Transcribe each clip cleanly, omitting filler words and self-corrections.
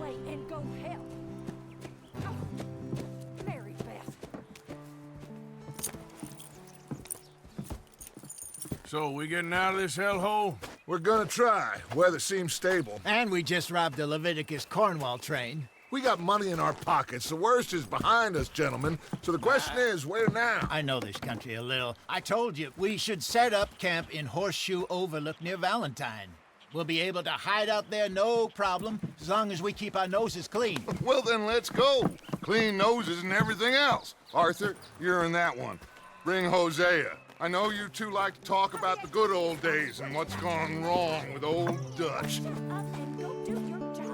away and go help. Oh, Mary Beth. So, we getting out of this hellhole? We're gonna try. Weather seems stable. And we just robbed the Leviticus Cornwall train. We got money in our pockets. The worst is behind us, gentlemen. So the question is, where now? I know this country a little. I told you, we should set up camp in Horseshoe Overlook near Valentine. We'll be able to hide out there no problem, as long as we keep our noses clean. Well, then let's go. Clean noses and everything else. Arthur, you're in that one. Bring Hosea. I know you two like to talk about the good old days and what's gone wrong with old Dutch. Shut up and go do your job.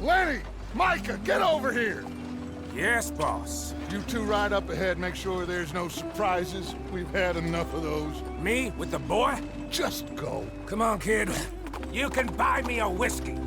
Lenny! Micah, get over here! Yes, boss. You two ride up ahead, make sure there's no surprises. We've had enough of those. Me with the boy? Just go. Come on, kid. You can buy me a whiskey.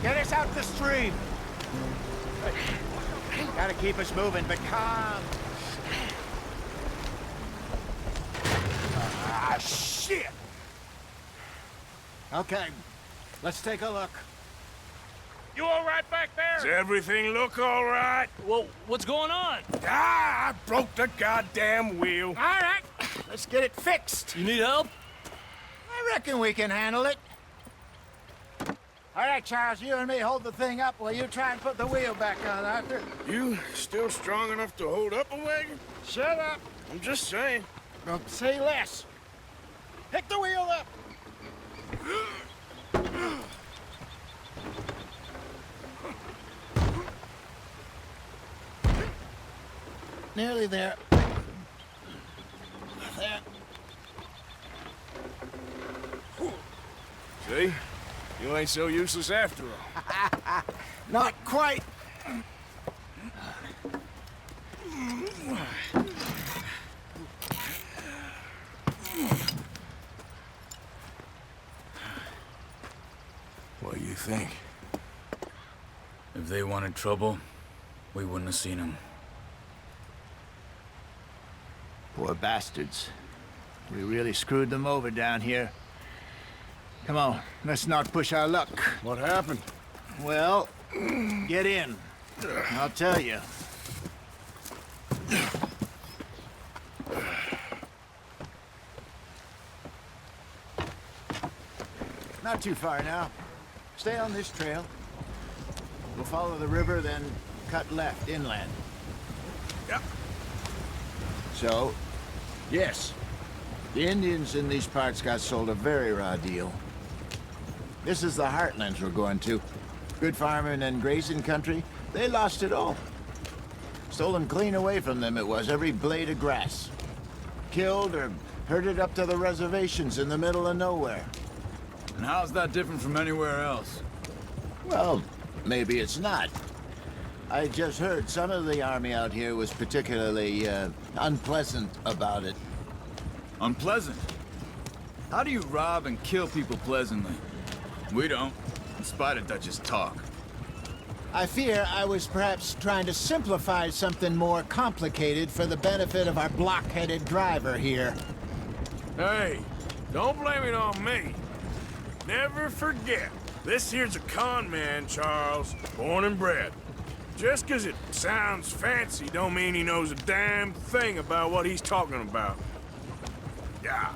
Get us out the stream. Gotta keep us moving, but calm. Ah, shit! Okay, let's take a look. You all right back there? Does everything look all right? Well, what's going on? Ah, I broke the goddamn wheel. All right, let's get it fixed. You need help? I reckon we can handle it. All right, Charles, you and me hold the thing up while you try and put the wheel back on, Arthur. You still strong enough to hold up a wagon? Shut up. I'm just saying. Well, say less. Pick the wheel up. Nearly there. There. See? You ain't so useless after all. Not quite. What do you think? If they wanted trouble, we wouldn't have seen them. Poor bastards. We really screwed them over down here. Come on, let's not push our luck. What happened? Well, get in. I'll tell you. Not too far now. Stay on this trail. We'll follow the river, then cut left inland. Yep. So, yes, the Indians in these parts got sold a very raw deal. This is the heartlands we're going to. Good farming and grazing country, they lost it all. Stolen clean away from them it was, every blade of grass. Killed or herded up to the reservations in the middle of nowhere. And how's that different from anywhere else? Well, maybe it's not. I just heard some of the army out here was particularly, unpleasant about it. Unpleasant? How do you rob and kill people pleasantly? We don't, in spite of Dutch's talk. I fear I was perhaps trying to simplify something more complicated for the benefit of our block-headed driver here. Hey, don't blame it on me. Never forget, this here's a con man, Charles, born and bred. Just 'cause it sounds fancy don't mean he knows a damn thing about what he's talking about. Yeah.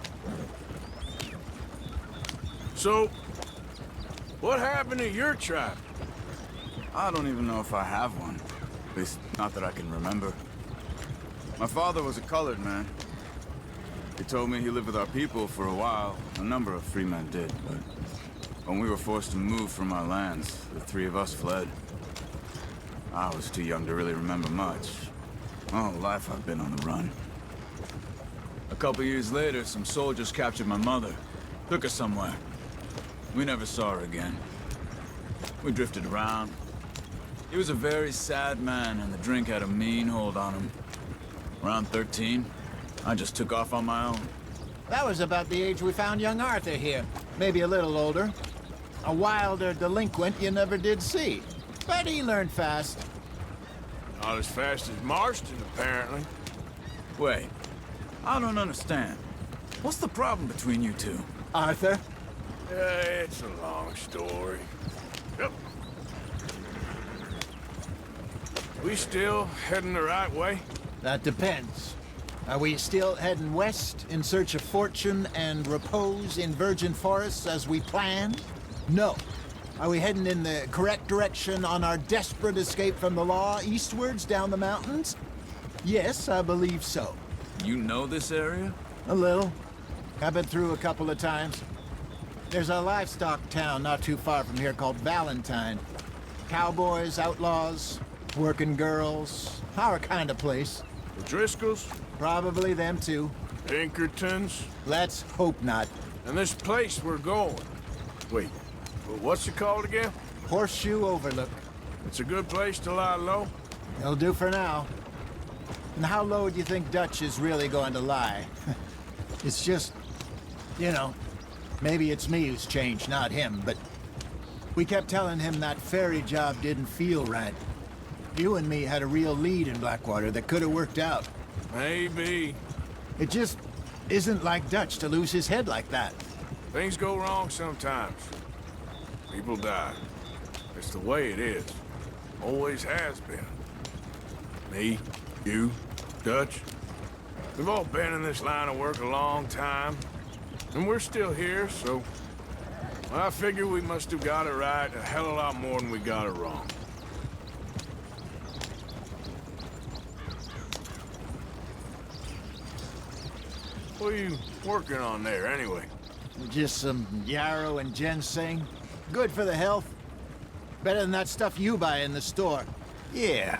So, what happened to your tribe? I don't even know if I have one. At least, not that I can remember. My father was a colored man. He told me he lived with our people for a while. A number of free men did, but when we were forced to move from our lands, the three of us fled. I was too young to really remember much. My whole life I've been on the run. A couple years later, some soldiers captured my mother. Took her somewhere. We never saw her again. We drifted around. He was a very sad man, and the drink had a mean hold on him. Around 13, I just took off on my own. That was about the age we found young Arthur here. Maybe a little older. A wilder delinquent you never did see. But he learned fast. Not as fast as Marston, apparently. Wait, I don't understand. What's the problem between you two? Arthur? It's a long story. Yep. We still heading the right way? That depends. Are we still heading west in search of fortune and repose in virgin forests as we planned? No. Are we heading in the correct direction on our desperate escape from the law eastwards down the mountains? Yes, I believe so. You know this area? A little. I've been through a couple of times. There's a livestock town not too far from here called Valentine. Cowboys, outlaws, working girls, our kind of place. The Driscolls? Probably them too. Pinkertons? Let's hope not. And this place we're going. Wait, what's it called again? Horseshoe Overlook. It's a good place to lie low? It'll do for now. And how low do you think Dutch is really going to lie? It's just, you know, maybe it's me who's changed, not him, but we kept telling him that ferry job didn't feel right. You and me had a real lead in Blackwater that could have worked out. Maybe. It just isn't like Dutch to lose his head like that. Things go wrong sometimes. People die. It's the way it is. Always has been. Me, you, Dutch. We've all been in this line of work a long time. And we're still here, so... I figure we must have got it right a hell of a lot more than we got it wrong. What are you working on there, anyway? Just some yarrow and ginseng. Good for the health. Better than that stuff you buy in the store. Yeah,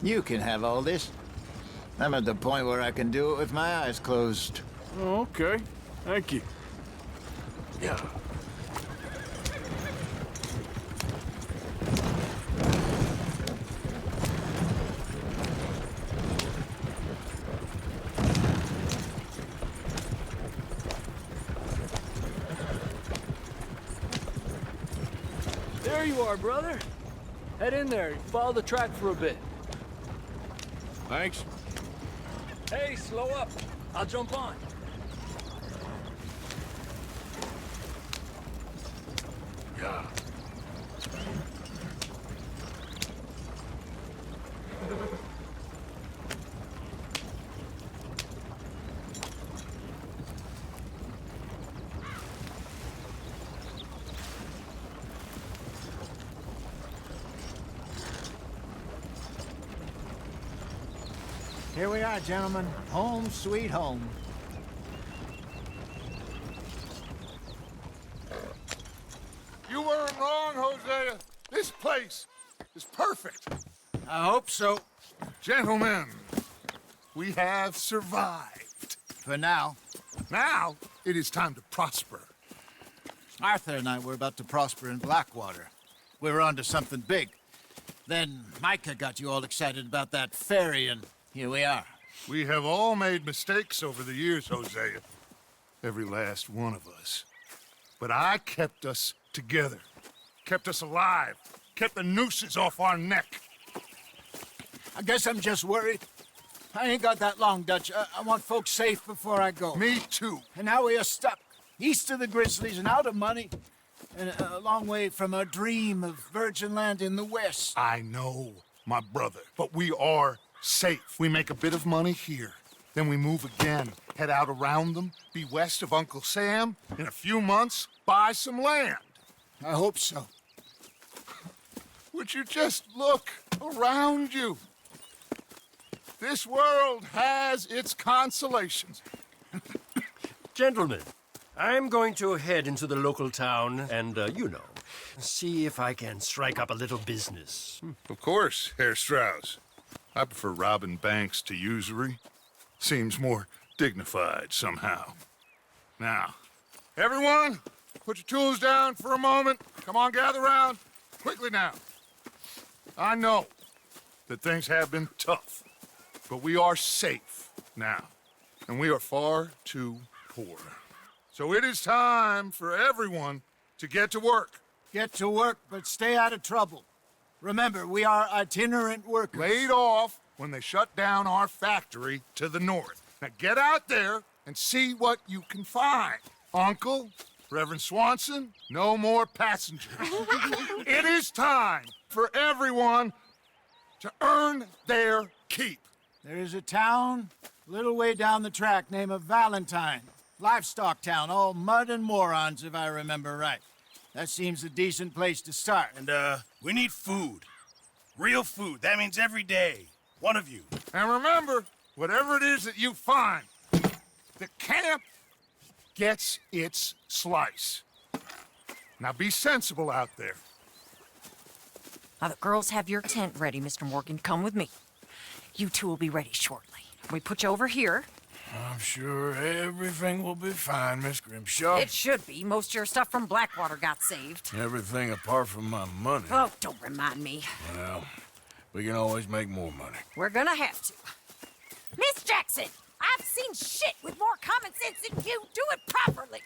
you can have all this. I'm at the point where I can do it with my eyes closed. Oh, okay. Thank you. Yeah. There you are, brother. Head in there. Follow the track for a bit. Thanks. Hey, slow up. I'll jump on. Yeah. Here we are, gentlemen. Home sweet home. You weren't wrong, Hosea. This place is perfect. I hope so. Gentlemen, we have survived. For now. Now, it is time to prosper. Arthur and I were about to prosper in Blackwater. We were onto something big. Then Micah got you all excited about that ferry, and here we are. We have all made mistakes over the years, Hosea. Every last one of us. But I kept us together. Kept us alive. Kept the nooses off our neck. I guess I'm just worried. I ain't got that long, Dutch. I want folks safe before I go. Me too. And now we are stuck, east of the Grizzlies and out of money, and a long way from our dream of virgin land in the west. I know, my brother, but we are safe. We make a bit of money here. Then we move again, head out around them, be west of Uncle Sam. In a few months, buy some land. I hope so. Would you just look around you? This world has its consolations. Gentlemen, I'm going to head into the local town and, see if I can strike up a little business. Of course, Herr Strauss. I prefer robbing banks to usury. Seems more dignified somehow. Now, everyone, put your tools down for a moment. Come on, gather round. Quickly now. I know that things have been tough, but we are safe now, and we are far too poor. So it is time for everyone to get to work. Get to work, but stay out of trouble. Remember, we are itinerant workers. Laid off when they shut down our factory to the north. Now get out there and see what you can find. Uncle, Reverend Swanson, no more passengers. It is time for everyone to earn their keep. There is a town a little way down the track named Valentine. Livestock town, all mud and morons, if I remember right. That seems a decent place to start. And, we need food. Real food. That means every day. One of you. And remember, whatever it is that you find, the camp gets its slice. Now be sensible out there. Now, the girls have your tent ready, Mr. Morgan. Come with me. You two will be ready shortly. We put you over here. I'm sure everything will be fine, Miss Grimshaw. It should be. Most of your stuff from Blackwater got saved. Everything apart from my money. Oh, don't remind me. Well, we can always make more money. We're gonna have to. Miss Jackson, I've seen shit with more common sense than you. Do it properly.